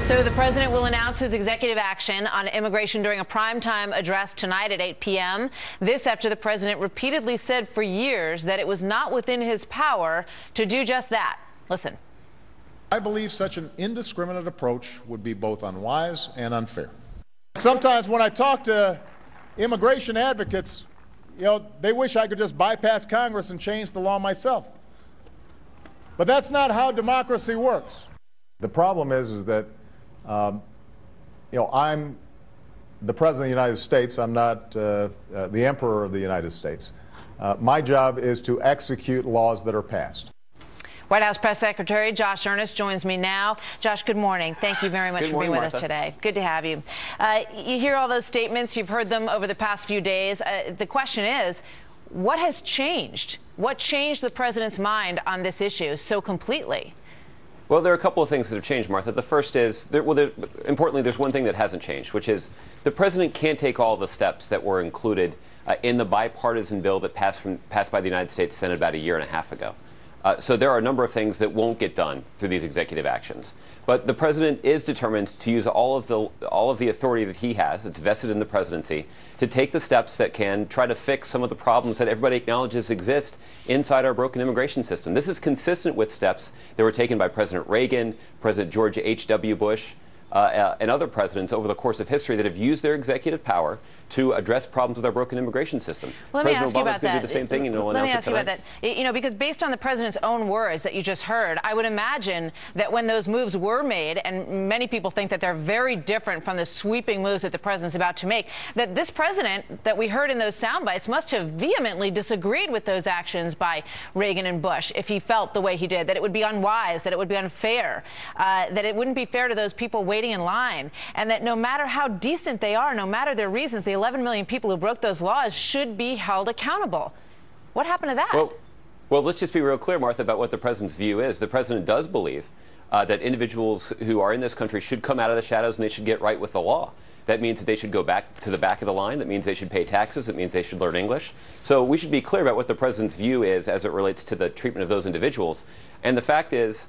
So the president will announce his executive action on immigration during a primetime address tonight at 8 p.m. This after the president repeatedly said for years that it was not within his power to do just that. Listen. I believe such an indiscriminate approach would be both unwise and unfair. Sometimes when I talk to immigration advocates, they wish I could just bypass Congress and change the law myself. But that's not how democracy works. The problem is that I'm the President of the United States. I'm not the Emperor of the United States. My job is to execute laws that are passed. White House Press Secretary Josh Earnest joins me now. Josh, good morning. Thank you very much for being with us today. Good to have you. You hear all those statements. You've heard them over the past few days. The question is, what has changed? What changed the president's mind on this issue so completely? Well, there are a couple of things that have changed, Martha. The first is, importantly, there's one thing that hasn't changed, which is the president can't take all the steps that were included in the bipartisan bill that passed by the United States Senate about a year and a half ago. So there are a number of things that won't get done through these executive actions. But the president is determined to use all of the authority that he has, that's vested in the presidency, to take the steps that can try to fix some of the problems that everybody acknowledges exist inside our broken immigration system. This is consistent with steps that were taken by President Reagan, President George H.W. Bush, and other presidents over the course of history that have used their executive power to address problems with our broken immigration system. Well, let me ask you about that. President Obama's going to do the same thing, and he'll announce it tonight. Let me ask you about that. Because based on the president's own words that you just heard, I would imagine that when those moves were made, and many people think that they're very different from the sweeping moves that the president's about to make, that this president that we heard in those sound bites must have vehemently disagreed with those actions by Reagan and Bush if he felt the way he did, that it would be unwise, that it would be unfair, that it wouldn't be fair to those people waiting in line, and that no matter how decent they are, no matter their reasons, the 11 million people who broke those laws should be held accountable. What happened to that? Well, let's just be real clear, Martha, about what the president's view is. The president does believe that individuals who are in this country should come out of the shadows and they should get right with the law. That means that they should go back to the back of the line. That means they should pay taxes. It means they should learn English. So we should be clear about what the president's view is as it relates to the treatment of those individuals. And the fact is,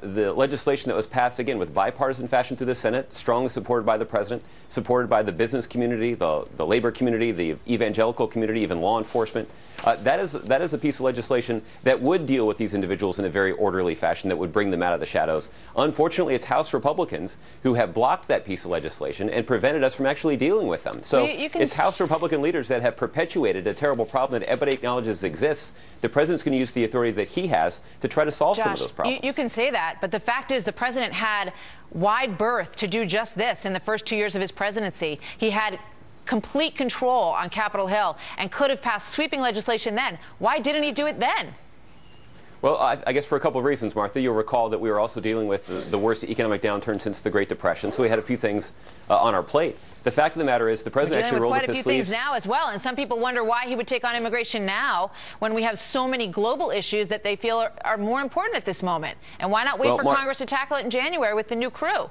the legislation that was passed, again, with bipartisan fashion through the Senate, strongly supported by the president, supported by the business community, the labor community, the evangelical community, even law enforcement. That is a piece of legislation that would deal with these individuals in a very orderly fashion that would bring them out of the shadows. Unfortunately, it's House Republicans who have blocked that piece of legislation and prevented us from actually dealing with them. So it's House Republican leaders that have perpetuated a terrible problem that everybody acknowledges exists. The president's going to use the authority that he has to try to solve some of those problems. You can say that, but the fact is the president had wide berth to do just this in the first 2 years of his presidency. He had complete control on Capitol Hill and could have passed sweeping legislation then. Why didn't he do it then? Well, I guess for a couple of reasons, Martha. You'll recall that we were also dealing with the worst economic downturn since the Great Depression, so we had a few things on our plate. The fact of the matter is the president actually rolled up his sleeves. Quite a few things now as well, and some people wonder why he would take on immigration now when we have so many global issues that they feel are more important at this moment. And why not wait for Congress to tackle it in January with the new crew?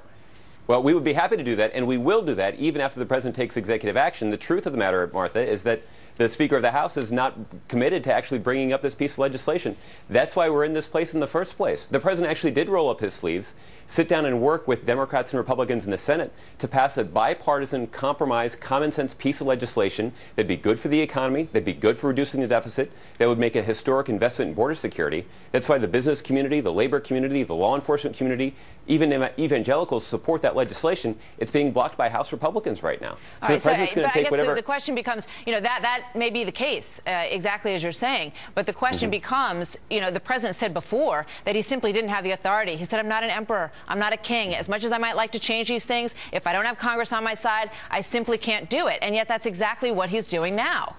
Well, we would be happy to do that, and we will do that even after the president takes executive action. The truth of the matter, Martha, is that the Speaker of the House is not committed to actually bringing up this piece of legislation. That's why we're in this place in the first place. The president actually did roll up his sleeves, sit down and work with Democrats and Republicans in the Senate to pass a bipartisan, compromise, common-sense piece of legislation that'd be good for the economy, that'd be good for reducing the deficit, that would make a historic investment in border security. That's why the business community, the labor community, the law enforcement community, even evangelicals support that legislation. It's being blocked by House Republicans right now. So the president's going to take whatever. The question becomes, that may be the case, exactly as you're saying. But the question becomes, the president said before that he simply didn't have the authority. He said, I'm not an emperor. I'm not a king. As much as I might like to change these things, if I don't have Congress on my side, I simply can't do it. And yet that's exactly what he's doing now.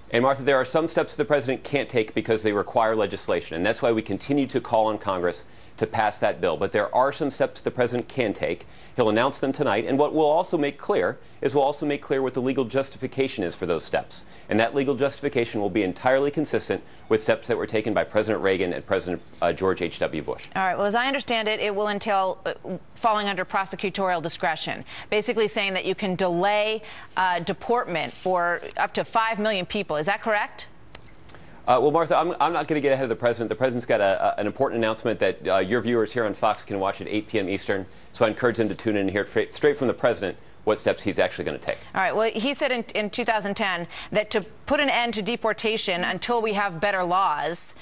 And, Martha, there are some steps the president can't take because they require legislation. And that's why we continue to call on Congress to pass that bill. But there are some steps the president can take. He'll announce them tonight. And what we'll also make clear is what the legal justification is for those steps. And that legal justification will be entirely consistent with steps that were taken by President Reagan and President George H.W. Bush. All right. Well, as I understand it, it will entail falling under prosecutorial discretion, basically saying that you can delay deportment for up to 5 million people. Is that correct? Well, Martha, I'm not going to get ahead of the president. The president's got an important announcement that your viewers here on Fox can watch at 8 p.m. Eastern. So I encourage them to tune in and hear straight from the president what steps he's actually going to take. All right. Well, he said in 2010 that to put an end to deportation until we have better laws,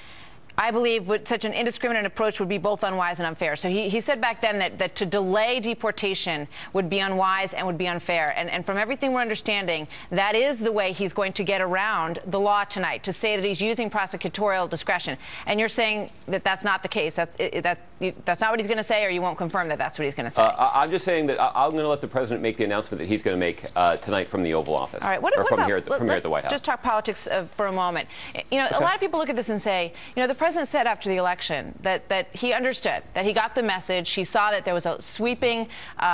I believe such an indiscriminate approach would be both unwise and unfair. So he said back then that to delay deportation would be unwise and would be unfair. And from everything we're understanding, that is the way he's going to get around the law tonight, to say that he's using prosecutorial discretion. And you're saying that that's not the case. That's not what he's going to say, or you won't confirm that that's what he's going to say? I'm just saying that I'm going to let the president make the announcement that he's going to make tonight from the Oval Office. All right. From here at the White House. Just talk politics for a moment. You know, a lot of people look at this and say, you know, the president said after the election that he understood, that he got the message. He saw that there was a sweeping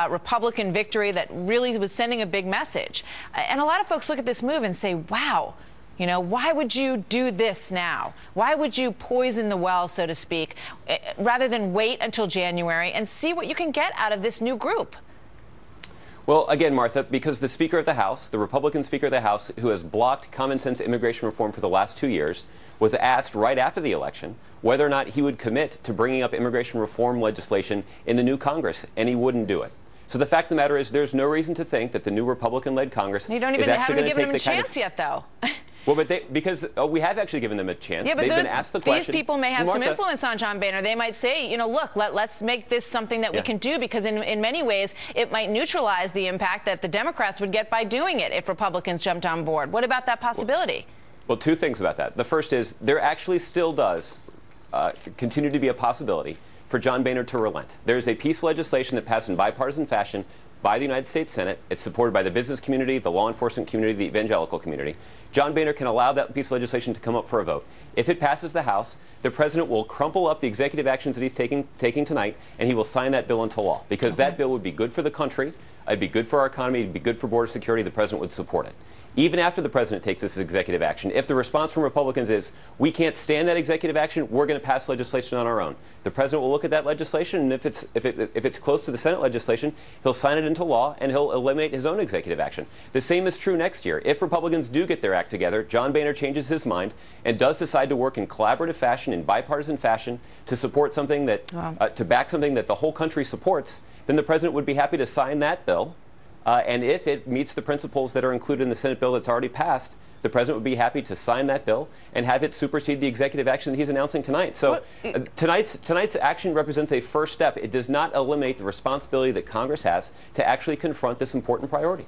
Republican victory that really was sending a big message. And a lot of folks look at this move and say, wow, you know, why would you do this now? Why would you poison the well, so to speak, rather than wait until January and see what you can get out of this new group? Well, again, Martha, because the Speaker of the House, the Republican Speaker of the House, who has blocked common sense immigration reform for the last 2 years, was asked right after the election whether or not he would commit to bringing up immigration reform legislation in the new Congress, and he wouldn't do it. So the fact of the matter is there's no reason to think that the new Republican-led Congress is actually going to take the kind of... You don't even haven't given him a chance yet, though. Well, but because we have actually given them a chance. Yeah, but they've been asked the question. These people may have some influence on John Boehner. They might say, you know, look, let's make this something that we can do, because in many ways it might neutralize the impact that the Democrats would get by doing it if Republicans jumped on board. What about that possibility? Well, two things about that. The first is there actually still does continue to be a possibility for John Boehner to relent. There's a piece of legislation that passed in bipartisan fashion by the United States Senate. It's supported by the business community, the law enforcement community, the evangelical community. John Boehner can allow that piece of legislation to come up for a vote. If it passes the House, the president will crumple up the executive actions that he's taking tonight, and he will sign that bill into law, because that bill would be good for the country, it'd be good for our economy, it'd be good for border security. The president would support it. Even after the president takes this executive action, if the response from Republicans is, we can't stand that executive action, we're going to pass legislation on our own, the president will look at that legislation, and if it's close to the Senate legislation, he'll sign it into law, and he'll eliminate his own executive action. The same is true next year. If Republicans do get their act together, John Boehner changes his mind and does decide to work in collaborative fashion, in bipartisan fashion, to support something that, to back something that the whole country supports, then the president would be happy to sign that bill. And if it meets the principles that are included in the Senate bill that's already passed, the president would be happy to sign that bill and have it supersede the executive action that he's announcing tonight. So tonight's action represents a first step. It does not eliminate the responsibility that Congress has to actually confront this important priority.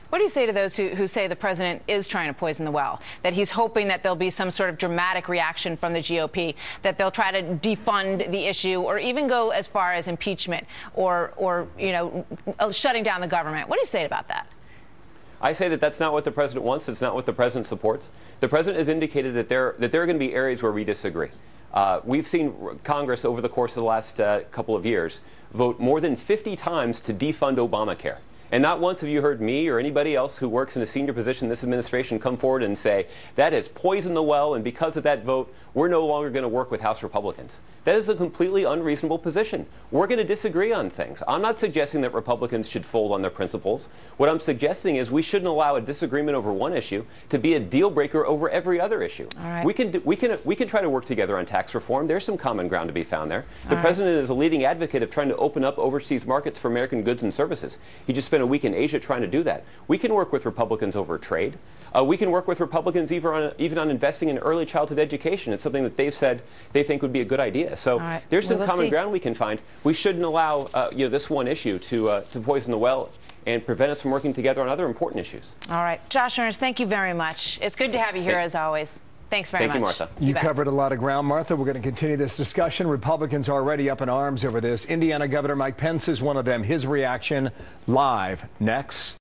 What do you say to those who say the president is trying to poison the well, that he's hoping that there'll be some sort of dramatic reaction from the GOP, that they'll try to defund the issue or even go as far as impeachment or you know, shutting down the government? What do you say about that? I say that that's not what the president wants. It's not what the president supports. The president has indicated that there are going to be areas where we disagree. We've seen Congress over the course of the last couple of years vote more than 50 times to defund Obamacare. And not once have you heard me or anybody else who works in a senior position in this administration come forward and say, that has poisoned the well, and because of that vote, we're no longer going to work with House Republicans. That is a completely unreasonable position. We're going to disagree on things. I'm not suggesting that Republicans should fold on their principles. What I'm suggesting is we shouldn't allow a disagreement over one issue to be a deal breaker over every other issue. All right. We can try to work together on tax reform. There's some common ground to be found there. The president is a leading advocate of trying to open up overseas markets for American goods and services. He just spent a week in Asia trying to do that. We can work with Republicans over trade. We can work with Republicans even on investing in early childhood education. It's something that they've said they think would be a good idea. So there's some common ground we can find. We shouldn't allow this one issue to poison the well and prevent us from working together on other important issues. All right. Josh Earnest, thank you very much. It's good to have you here as always. Thanks very much. Thank you, Martha. You covered a lot of ground, Martha. We're going to continue this discussion. Republicans are already up in arms over this. Indiana Governor Mike Pence is one of them. His reaction live next.